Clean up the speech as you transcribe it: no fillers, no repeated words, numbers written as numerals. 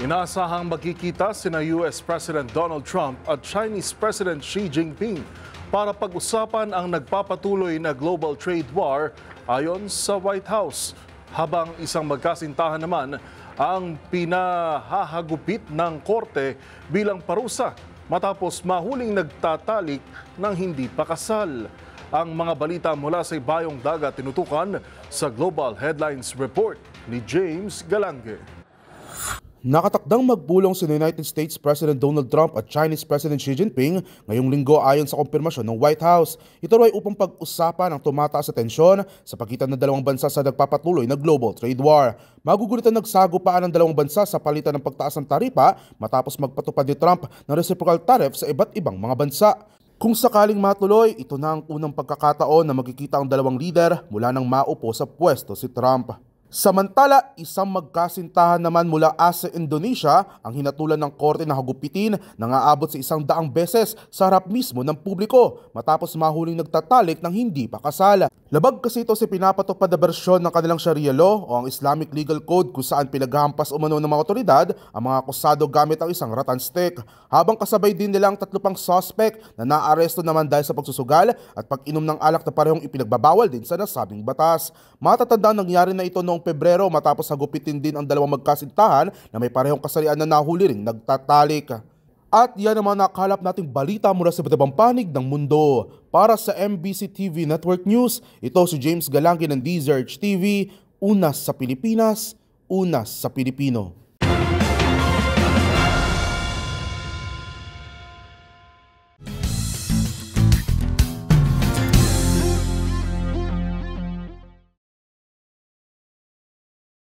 Inaasahang magkikita sina US President Donald Trump at Chinese President Xi Jinping para pag-usapan ang nagpapatuloy na global trade war ayon sa White House. Habang isang magkasintahan naman ang pinahahagupit ng korte bilang parusa matapos mahuling nagtatalik ng hindi pa kasal. Ang mga balita mula sa ibayong dagat tinutukan sa Global Headlines Report ni James Galange. Nakatakdang magpulong si United States President Donald Trump at Chinese President Xi Jinping ngayong linggo ayon sa kumpirmasyon ng White House. Ito ay upang pag-usapan ang tumataas na tensyon sa pagitan ng dalawang bansa sa nagpapatuloy na global trade war. Magugulitan nagsagupaan ng dalawang bansa sa palitan ng pagtaas ng taripa matapos magpatupad ni Trump ng reciprocal tariff sa iba't ibang mga bansa. Kung sakaling matuloy, ito na ang unang pagkakataon na magkikita ang dalawang lider mula nang maupo sa pwesto si Trump. Samantala, isang magkasintahan naman mula Aceh, Indonesia ang hinatulan ng korte na hagupitin na aabot sa 100 beses sa harap mismo ng publiko matapos mahuling nagtatalik ng hindi pa kasal. Labag kasi ito sa pinapatupad na bersyon ng kanilang Sharia law o ang Islamic Legal Code kung saan pinaghampas umano ng mga otoridad ang mga akusado gamit ang isang rattan stick. Habang kasabay din nilang 3 pang suspect na naaresto naman dahil sa pagsusugal at pag-inom ng alak na parehong ipinagbabawal din sa nasabing batas. Matatandang nangyari na ito noong Pebrero matapos hagupitin din ang dalawang magkasintahan na may parehong kasarian na nahuli ring nagtatalik. At yan naman nakalap nating balita mula sa iba't ibang panig ng mundo. Para sa MBC TV Network News, ito si James Galange ng DZRH TV, unas sa Pilipinas, unas sa Pilipino.